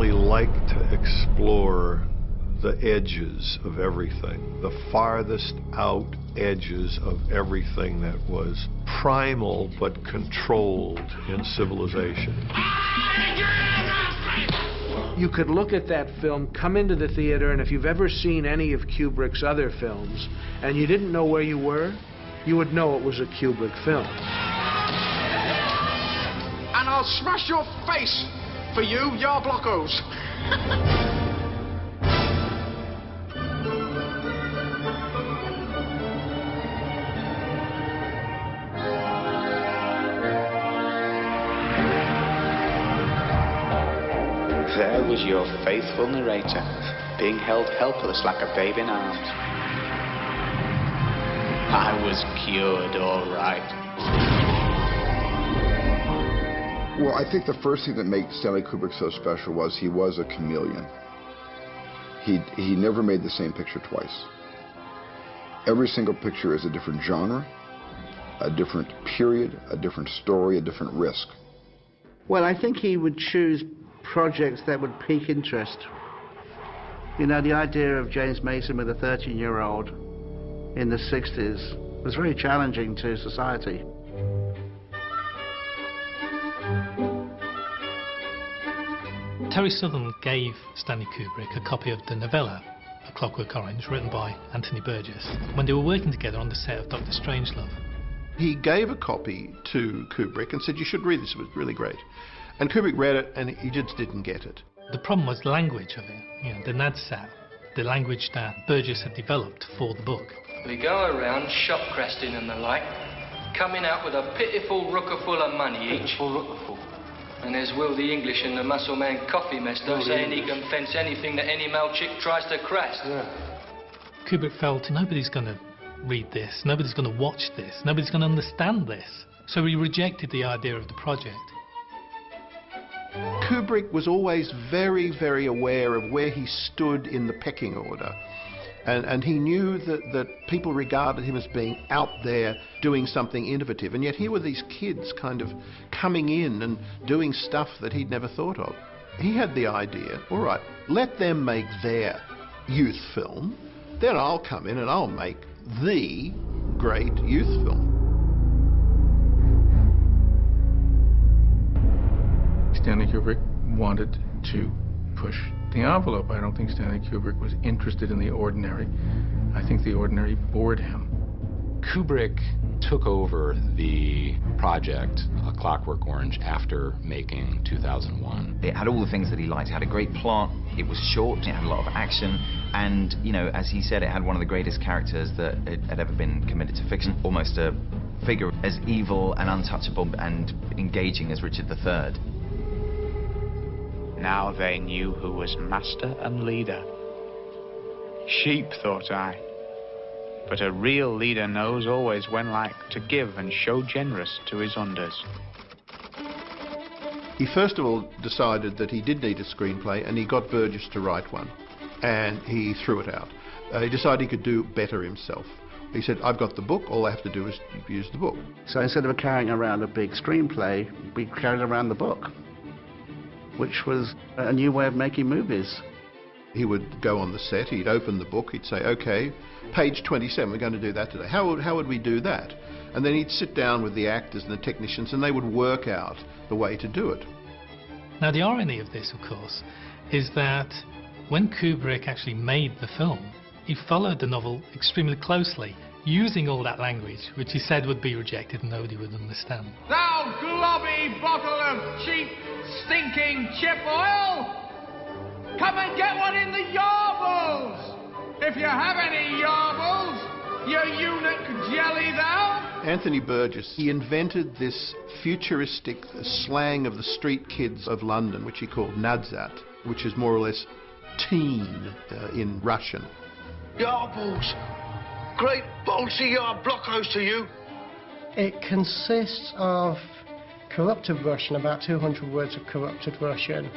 certainly liked to explore the edges of everything, the farthest out edges of everything that was primal but controlled in civilization. You could look at that film, come into the theater, and if you've ever seen any of Kubrick's other films, and you didn't know where you were, you would know it was a Kubrick film. And I'll smash your face for you, your blockos. There was your faithful narrator, being held helpless like a babe in arms. I was cured, all right. Well, I think the first thing that made Stanley Kubrick so special was he was a chameleon. He never made the same picture twice. Every single picture is a different genre, a different period, a different story, a different risk. Well, I think he would choose projects that would pique interest. You know, the idea of James Mason with a 13-year-old in the 60s was very challenging to society. Terry Sutherland gave Stanley Kubrick a copy of the novella A Clockwork Orange, written by Anthony Burgess, when they were working together on the set of Dr. Strangelove. He gave a copy to Kubrick and said, "You should read this, it was really great." And Kubrick read it and he just didn't get it. The problem was the language of it, you know, the nadsat, the language that Burgess had developed for the book. We go around shop cresting and the like, coming out with a pitiful rooker full of money each. And there's Will the English and the Muscle Man Coffee Mester saying he can fence anything that any male chick tries to crest. Yeah. Kubrick felt nobody's going to read this, nobody's going to watch this, nobody's going to understand this. So he rejected the idea of the project. Kubrick was always very, very aware of where he stood in the pecking order. And he knew that people regarded him as being out there doing something innovative. And yet here were these kids kind of coming in and doing stuff that he'd never thought of. He had the idea, all right, let them make their youth film, then I'll come in and I'll make the great youth film. Stanley Kubrick wanted to push the envelope. I don't think Stanley Kubrick was interested in the ordinary. I think the ordinary bored him. Kubrick took over the project, A Clockwork Orange, after making 2001. It had all the things that he liked. It had a great plot, it was short, it had a lot of action, and, you know, as he said, it had one of the greatest characters that had ever been committed to fiction. Almost a figure as evil and untouchable and engaging as Richard III. Now they knew who was master and leader. Sheep, thought I. But a real leader knows always when like to give and show generous to his unders. He first of all decided that he did need a screenplay, and he got Burgess to write one, and he threw it out. He decided he could do better himself. He said, I've got the book, all I have to do is use the book. So instead of carrying around a big screenplay, we carried around the book, which was a new way of making movies. He would go on the set, he'd open the book, he'd say, okay, page 27, we're going to do that today. How would we do that? And then he'd sit down with the actors and the technicians and they would work out the way to do it. Now the irony of this, of course, is that when Kubrick actually made the film, he followed the novel extremely closely, using all that language, which he said would be rejected and nobody would understand. Thou globby bottle of cheap, stinking chip oil! Come and get one in the yarbles! If you have any yarbles, you eunuch jelly thou! Anthony Burgess, he invented this futuristic slang of the street kids of London, which he called nadsat, which is more or less teen in Russian. Yarbles! Great bolsy yard blockos to you! It consists of corrupted Russian, about 200 words of corrupted Russian,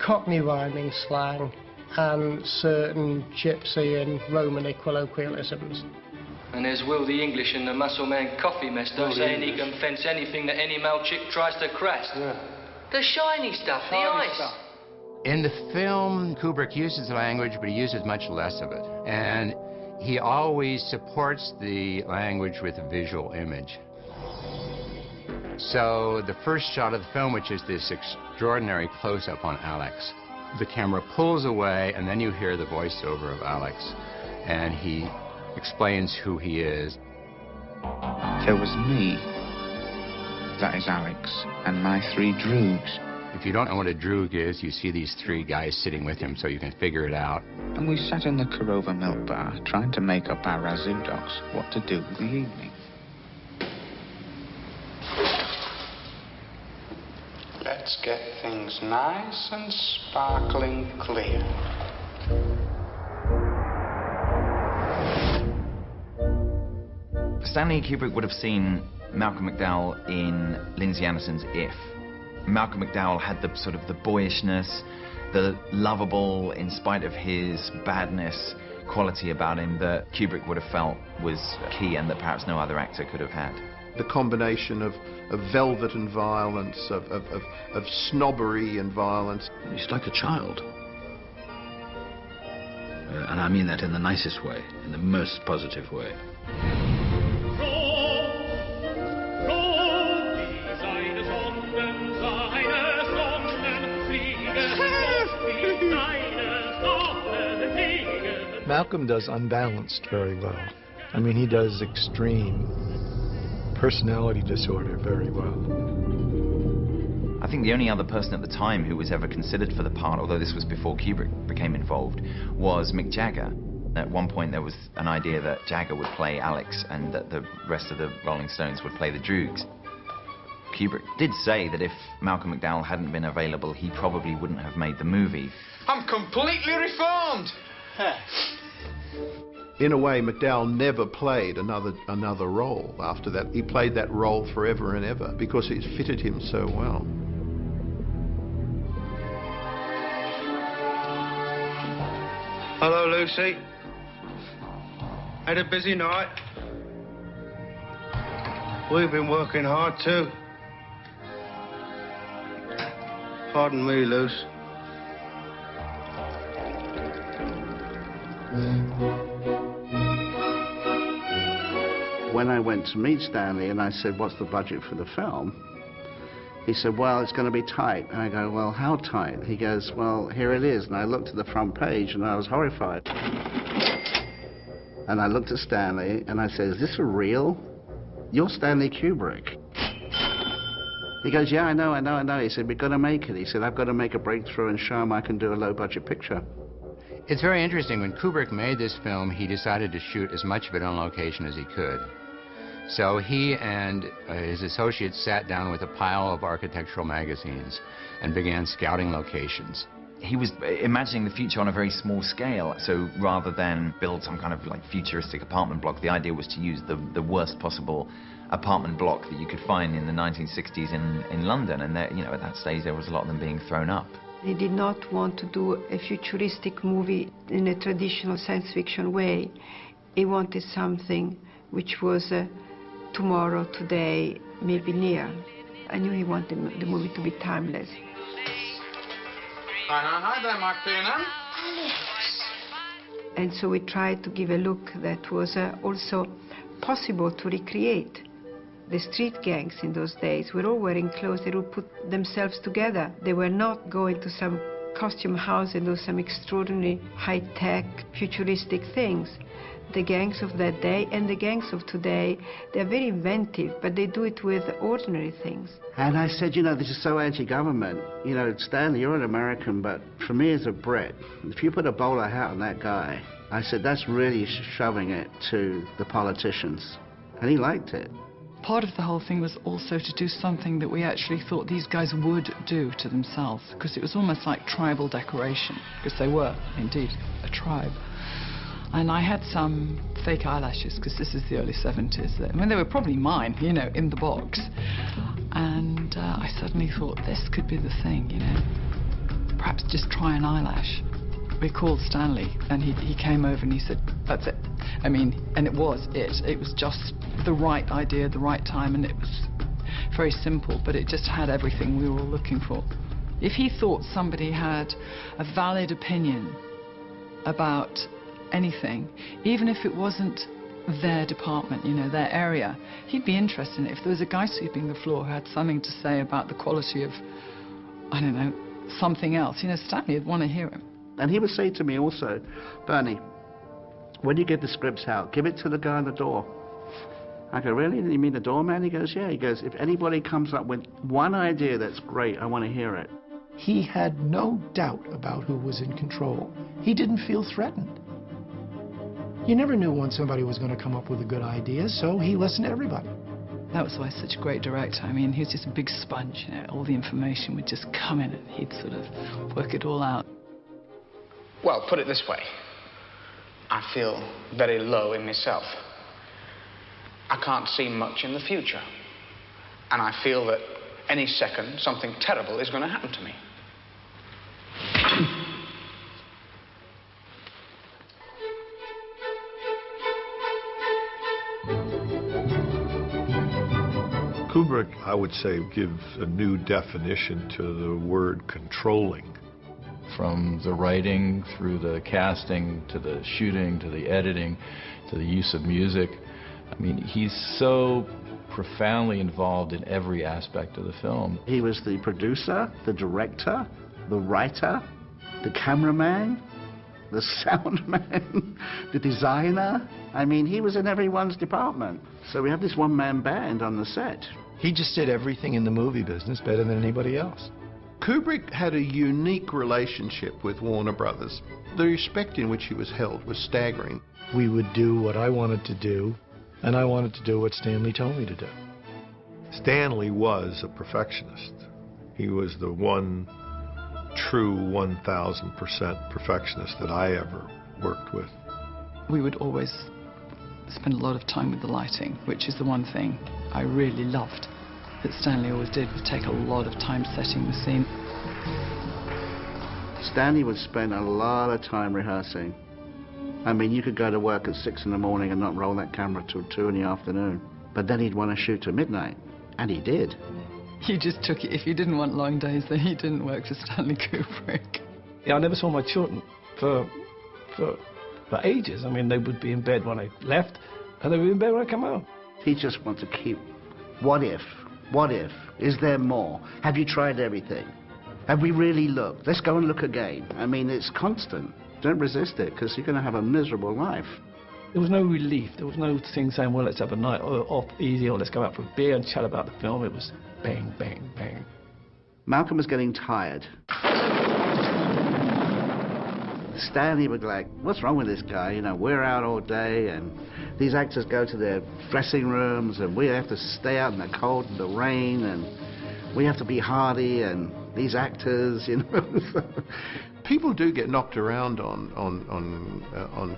Cockney rhyming slang, and certain Gypsy and Romany colloquialisms. And there's Will the English and the Muscle Man Coffee Mester saying he can fence anything that any male chick tries to crest. Yeah. The shiny stuff, the ice. In the film, Kubrick uses language, but he uses much less of it. And he always supports the language with a visual image. So the first shot of the film, which is this extraordinary close-up on Alex, the camera pulls away, and then you hear the voiceover of Alex, and he explains who he is. There was me, that is Alex, and my 3 droogs. If you don't know what a droog is, you see these 3 guys sitting with him, so you can figure it out. And we sat in the Korova milk bar, trying to make up our razoo dogs what to do with the evening. Let's get things nice and sparkling clear. Stanley Kubrick would have seen Malcolm McDowell in Lindsay Anderson's If. Malcolm McDowell had the sort of the boyishness, the lovable, in spite of his badness, quality about him that Kubrick would have felt was key and that perhaps no other actor could have had. The combination of velvet and violence, of snobbery and violence. He's like a child. And I mean that in the nicest way, in the most positive way. Malcolm does unbalanced very well. I mean, he does extreme personality disorder very well. I think the only other person at the time who was ever considered for the part, although this was before Kubrick became involved, was Mick Jagger. At one point there was an idea that Jagger would play Alex and that the rest of the Rolling Stones would play the Droogs. Kubrick did say that if Malcolm McDowell hadn't been available, he probably wouldn't have made the movie. I'm completely reformed! In a way, McDowell never played another role after that. He played that role forever and ever because it fitted him so well. Hello, Lucy. Had a busy night? We've been working hard, too. Pardon me, Luce. When I went to meet Stanley and I said, what's the budget for the film? He said, well, it's going to be tight. And I go, well, how tight? He goes, well, here it is. And I looked at the front page and I was horrified. And I looked at Stanley and I said, is this for real? You're Stanley Kubrick. He goes, yeah, I know. He said, we've got to make it. He said, I've got to make a breakthrough and show him I can do a low-budget picture. It's very interesting. When Kubrick made this film, he decided to shoot as much of it on location as he could. So he and his associates sat down with a pile of architectural magazines and began scouting locations. He was imagining the future on a very small scale, so rather than build some kind of like futuristic apartment block, the idea was to use the worst possible apartment block that you could find in the 1960s in London, and there, you know, at that stage there was a lot of them being thrown up. He did not want to do a futuristic movie in a traditional science fiction way. He wanted something which was tomorrow, today, maybe near. I knew he wanted the movie to be timeless. Hi there, Mark Piernan. And so we tried to give a look that was also possible to recreate. The street gangs in those days were all wearing clothes. They would put themselves together. They were not going to some costume house and do some extraordinary high-tech, futuristic things. The gangs of that day and the gangs of today, they're very inventive, but they do it with ordinary things. And I said, you know, this is so anti-government. You know, Stanley, you're an American, but for me as a Brit, if you put a bowler hat on that guy, I said, that's really shoving it to the politicians. And he liked it. Part of the whole thing was also to do something that we actually thought these guys would do to themselves, because it was almost like tribal decoration, because they were, indeed, a tribe. And I had some fake eyelashes, because this is the early 70s. I mean, they were probably mine, you know, in the box. And I suddenly thought, this could be the thing, you know. Perhaps just try an eyelash. We called Stanley, and he came over and he said, that's it. I mean, and it was it. It was just the right idea, the right time, and it was very simple, but it just had everything we were all looking for. If he thought somebody had a valid opinion about anything, even if it wasn't their department, you know, their area, he'd be interested in it. If there was a guy sweeping the floor who had something to say about the quality of, I don't know, something else, you know, Stanley would want to hear him. And he would say to me also, Bernie, when you give the scripts out, give it to the guy on the door. I go, really? You mean the doorman? He goes, yeah. He goes, if anybody comes up with one idea that's great, I want to hear it. He had no doubt about who was in control. He didn't feel threatened. You never knew when somebody was going to come up with a good idea, so he listened to everybody. That was why he's such a great director. I mean, he was just a big sponge, you know, all the information would just come in and he'd sort of work it all out. Well, put it this way. I feel very low in myself. I can't see much in the future. And I feel that any second something terrible is going to happen to me. Kubrick, I would say, gives a new definition to the word controlling. From the writing, through the casting, to the shooting, to the editing, to the use of music. I mean, he's so profoundly involved in every aspect of the film. He was the producer, the director, the writer, the cameraman, the sound man, the designer. I mean, he was in everyone's department. So we have this one-man band on the set. He just did everything in the movie business better than anybody else. Kubrick had a unique relationship with Warner Brothers. The respect in which he was held was staggering. We would do what I wanted to do, and I wanted to do what Stanley told me to do. Stanley was a perfectionist. He was the one true 1,000% perfectionist that I ever worked with. We would always spend a lot of time with the lighting, which is the one thing I really loved that Stanley always did, was take a lot of time setting the scene. Stanley would spend a lot of time rehearsing. I mean, you could go to work at 6 in the morning and not roll that camera till 2 in the afternoon. But then he'd want to shoot till midnight, and he did. He just took it. If you didn't want long days, then he didn't work for Stanley Kubrick. Yeah, I never saw my children for ages. I mean, they would be in bed when I left, and they would be in bed when I come home. He just wants to keep, what if? What if? Is there more? Have you tried everything? Have we really looked? Let's go and look again. I mean, it's constant. Don't resist it, because you're going to have a miserable life. There was no relief. There was no thing saying, well, let's have a night off easy, or let's go out for a beer and chat about the film. It was bang, bang, bang. Malcolm was getting tired. Stanley would like, what's wrong with this guy? You know, we're out all day, and these actors go to their dressing rooms, and we have to stay out in the cold and the rain, and we have to be hardy, and these actors, you know. People do get knocked around on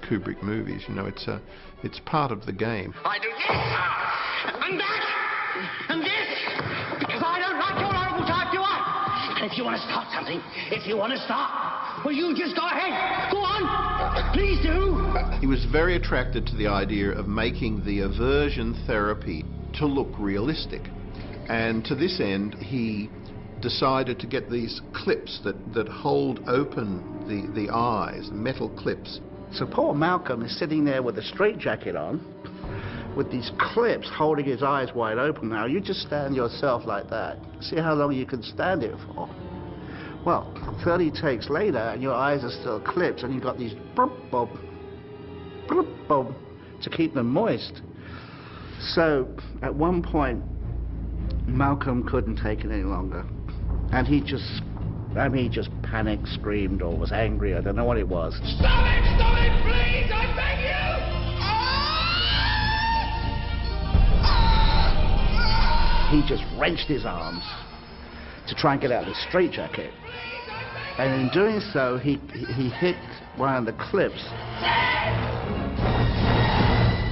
Kubrick movies. You know, it's part of the game. I do this, and that, and this, because I don't like your horrible type, do I? And if you want to start something, well, you just go ahead. Go on. Please do. He was very attracted to the idea of making the aversion therapy to look realistic. And to this end, he decided to get these clips that hold open the eyes, metal clips. So poor Malcolm is sitting there with a straitjacket on, with these clips holding his eyes wide open. Now, you just stand yourself like that. See how long you can stand it for. Well, 30 takes later, and your eyes are still clipped, and you've got these burp, bob, to keep them moist. So, at one point, Malcolm couldn't take it any longer. And he just panicked, screamed, or was angry. I don't know what it was. Stop it, please, I beg you! He just wrenched his arms to try and get out of the straitjacket. And in doing so, he hit one of the clips.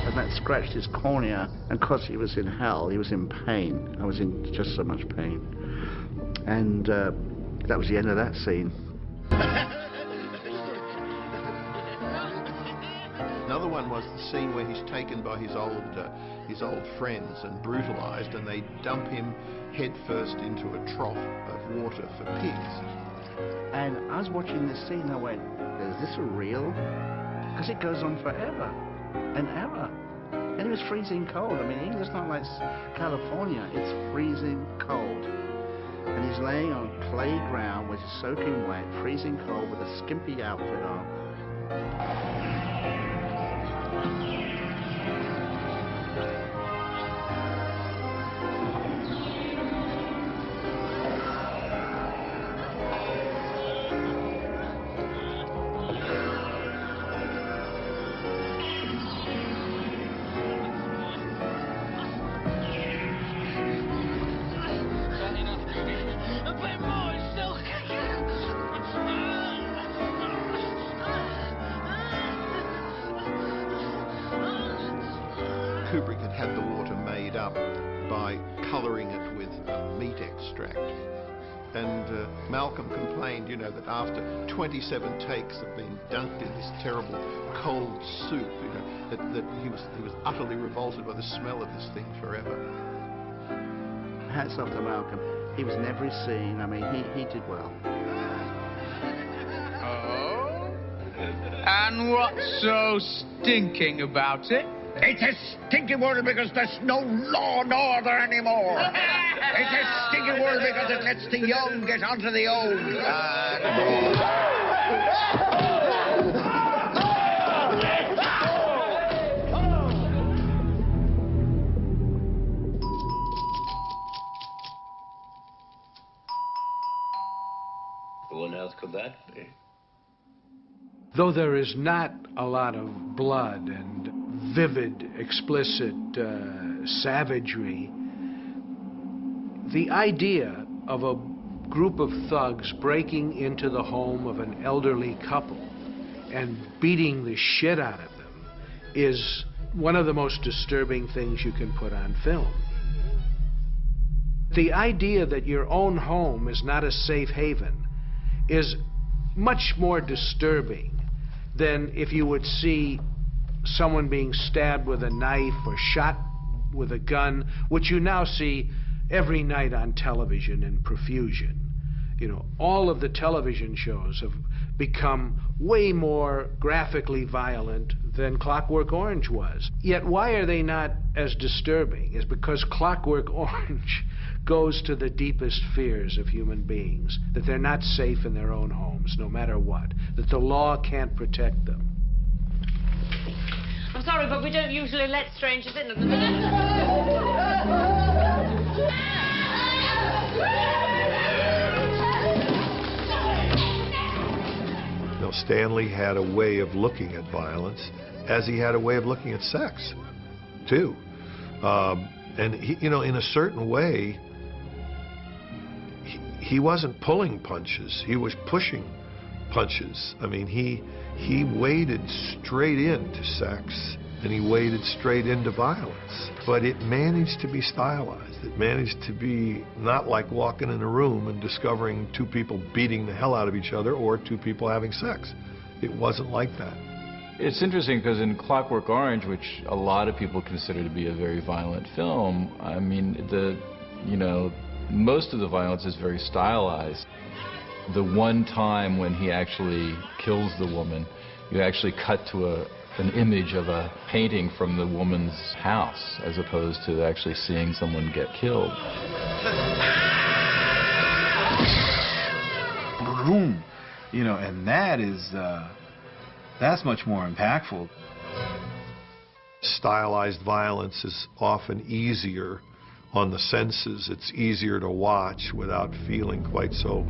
And that scratched his cornea. And because he was in hell, he was in pain. I was in just so much pain. And that was the end of that scene. Another one was the scene where he's taken by his old friends and brutalised, and they dump him headfirst into a trough of water for pigs. And I was watching this scene, I went, is this real? Because it goes on forever and ever. And it was freezing cold. I mean, England's not like California. It's freezing cold. And he's laying on clay ground, which is soaking wet, freezing cold, with a skimpy outfit on. Kubrick had had the water made up by colouring it with meat extract. And Malcolm complained, you know, that after 27 takes of being dunked in this terrible cold soup, you know, that he was utterly revolted by the smell of this thing forever. Hats off to Malcolm. He was in every scene. I mean, he did well. Oh? And what's so stinking about it? It's a stinky world because there's no law and order anymore. It's a stinky world because it lets the young get onto the old. Who on earth could that be? Though there is not a lot of blood and vivid, explicit savagery, the idea of a group of thugs breaking into the home of an elderly couple and beating the shit out of them is one of the most disturbing things you can put on film. The idea that your own home is not a safe haven is much more disturbing than if you would see someone being stabbed with a knife or shot with a gun, which you now see every night on television in profusion. You know, all of the television shows have become way more graphically violent than Clockwork Orange was. Yet why are they not as disturbing? Is because Clockwork Orange goes to the deepest fears of human beings, that they're not safe in their own homes, no matter what, that the law can't protect them. I'm sorry, but we don't usually let strangers in. Now, Stanley had a way of looking at violence, as he had a way of looking at sex, too. And he, you know, in a certain way, he wasn't pulling punches, he was pushing punches. I mean, he waded straight into sex, and he waded straight into violence. But it managed to be stylized. It managed to be not like walking in a room and discovering two people beating the hell out of each other or two people having sex. It wasn't like that. It's interesting because in Clockwork Orange, which a lot of people consider to be a very violent film, I mean, most of the violence is very stylized. The one time when he actually kills the woman, you actually cut to an image of a painting from the woman's house, as opposed to actually seeing someone get killed. Boom! You know, and that is, that's much more impactful. Stylized violence is often easier on the senses. It's easier to watch without feeling quite so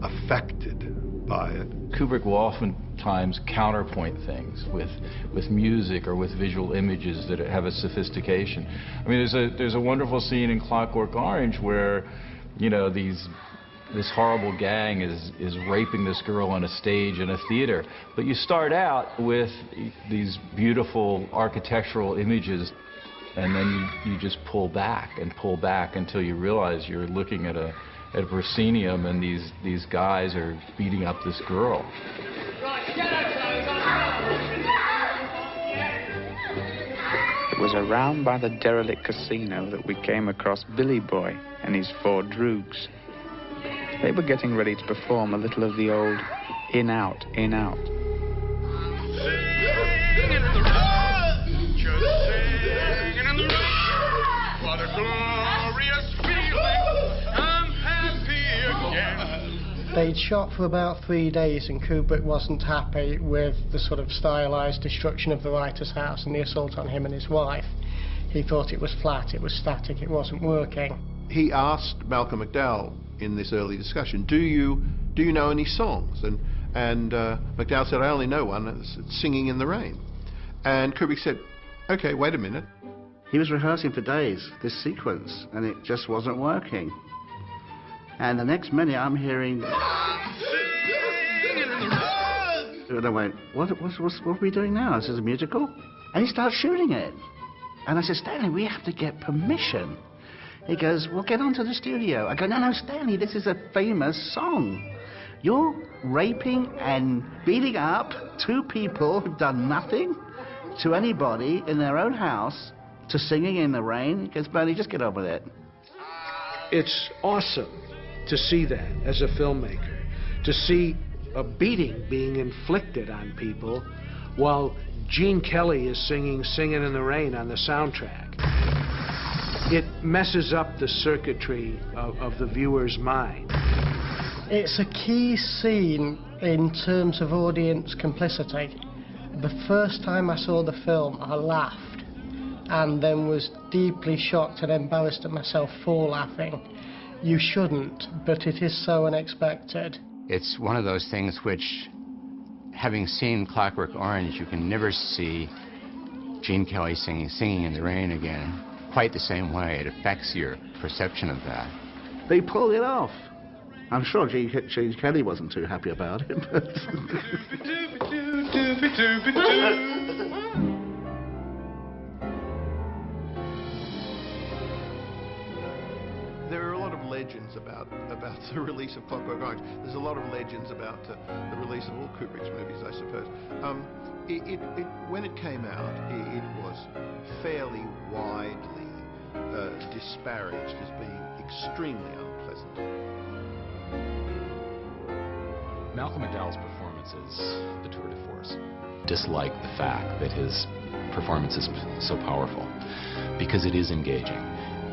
affected by it. Kubrick will oftentimes counterpoint things with music or with visual images that have a sophistication. I mean, there's a wonderful scene in Clockwork Orange where, you know, this horrible gang is raping this girl on a stage in a theater. But you start out with these beautiful architectural images, and then you just pull back until you realize you're looking at a proscenium, and these guys are beating up this girl. It was around by the derelict casino that we came across Billy Boy and his 4 droogs. They were getting ready to perform a little of the old in-out, in-out. What a glorious feeling, I'm happy again. They'd shot for about 3 days and Kubrick wasn't happy with the sort of stylized destruction of the writer's house and the assault on him and his wife. He thought it was flat, it was static, it wasn't working. He asked Malcolm McDowell in this early discussion, do you know any songs? And McDowell said, I only know one, it's Singing in the Rain. And Kubrick said, okay, wait a minute. He was rehearsing for days, this sequence, and it just wasn't working. And the next minute I'm hearing... And I went, what are we doing now? Is this a musical? And he starts shooting it. And I said, Stanley, we have to get permission. He goes, well, get onto the studio. I go, no, Stanley, this is a famous song. You're raping and beating up 2 people who've done nothing to anybody in their own house to Singing in the Rain. He goes, Bernie, just get on with it. It's awesome to see that as a filmmaker, to see a beating being inflicted on people while Gene Kelly is singing Singing in the Rain on the soundtrack. It messes up the circuitry of the viewer's mind. It's a key scene in terms of audience complicity. The first time I saw the film, I laughed and then was deeply shocked and embarrassed at myself for laughing. You shouldn't, but it is so unexpected. It's one of those things which, having seen Clockwork Orange, you can never see Gene Kelly singing in the Rain again quite the same way. It affects your perception of that. They pulled it off. I'm sure Gene Kelly wasn't too happy about it, but... There are a lot of legends about the release of Clockwork Orange. There's a lot of legends about the release of all Kubrick's movies, I suppose. When it came out, it was fairly widely disparaged as being extremely unpleasant. Malcolm McDowell's performance is the tour de force. Dislike the fact that his performance is so powerful because it is engaging,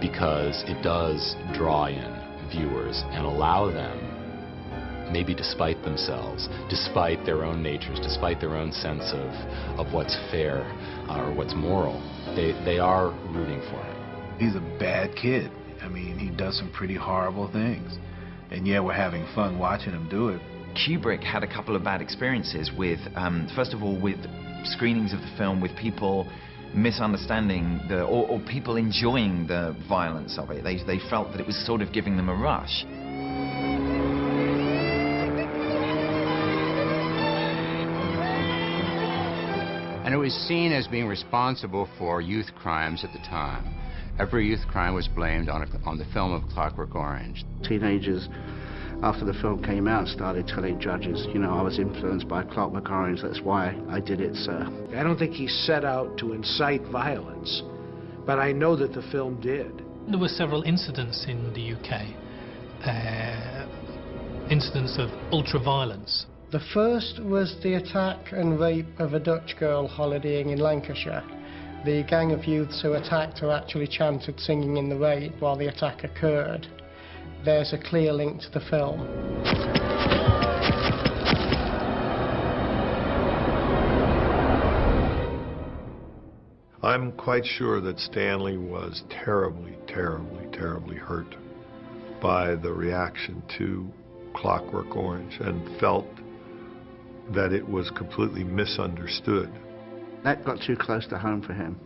because it does draw in viewers and allow them, maybe despite themselves, despite their own natures, despite their own sense of what's fair or what's moral, they are rooting for him. He's a bad kid. I mean, he does some pretty horrible things. And yeah, we're having fun watching him do it. Kubrick had a couple of bad experiences with, first of all, with screenings of the film, with people misunderstanding or people enjoying the violence of it. They felt that it was sort of giving them a rush. And it was seen as being responsible for youth crimes at the time. Every youth crime was blamed on the film of Clockwork Orange. Teenagers, after the film came out, started telling judges, you know, I was influenced by Clockwork Orange, that's why I did it, sir. I don't think he set out to incite violence, but I know that the film did. There were several incidents in the UK, incidents of ultra-violence. The first was the attack and rape of a Dutch girl holidaying in Lancashire. The gang of youths who attacked her actually chanted Singing in the Rain while the attack occurred. There's a clear link to the film. I'm quite sure that Stanley was terribly, terribly, terribly hurt by the reaction to Clockwork Orange and felt that it was completely misunderstood. That got too close to home for him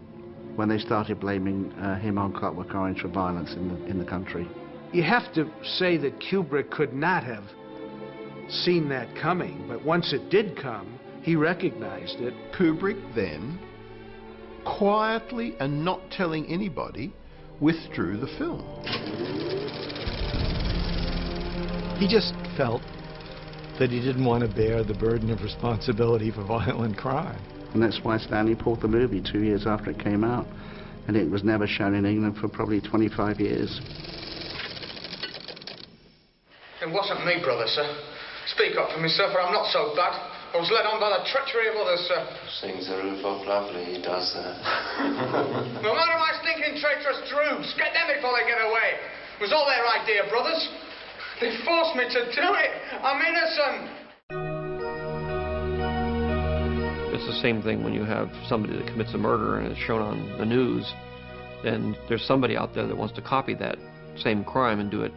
when they started blaming him on Clockwork Orange for violence in the country. You have to say that Kubrick could not have seen that coming, but once it did come, he recognized it. Kubrick then, quietly and not telling anybody, withdrew the film. He just felt that he didn't want to bear the burden of responsibility for violent crime. And that's why Stanley pulled the movie 2 years after it came out. and it was never shown in England for probably 25 years. It wasn't me, brother, sir. Speak up for me, sir, for I'm not so bad. I was led on by the treachery of others, sir. Sings the roof off lovely, he does that. No matter my stinking traitorous troops, get them before they get away. It was all their idea, brothers. They forced me to do it. I'm innocent. It's the same thing when you have somebody that commits a murder and it's shown on the news, then there's somebody out there that wants to copy that same crime and do it.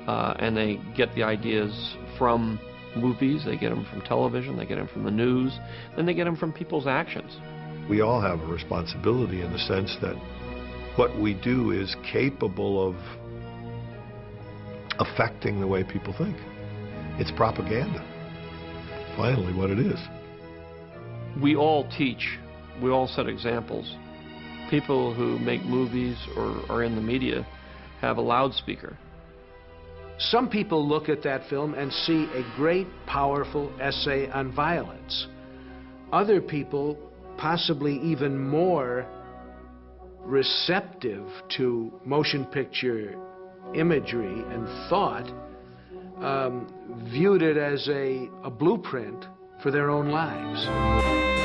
And they get the ideas from movies, they get them from television, they get them from the news, then they get them from people's actions. We all have a responsibility in the sense that what we do is capable of affecting the way people think. It's propaganda. Finally, what it is. We all teach, we all set examples. People who make movies or are in the media have a loudspeaker. Some people look at that film and see a great, powerful essay on violence. Other people, possibly even more receptive to motion picture imagery and thought, viewed it as a blueprint for their own lives.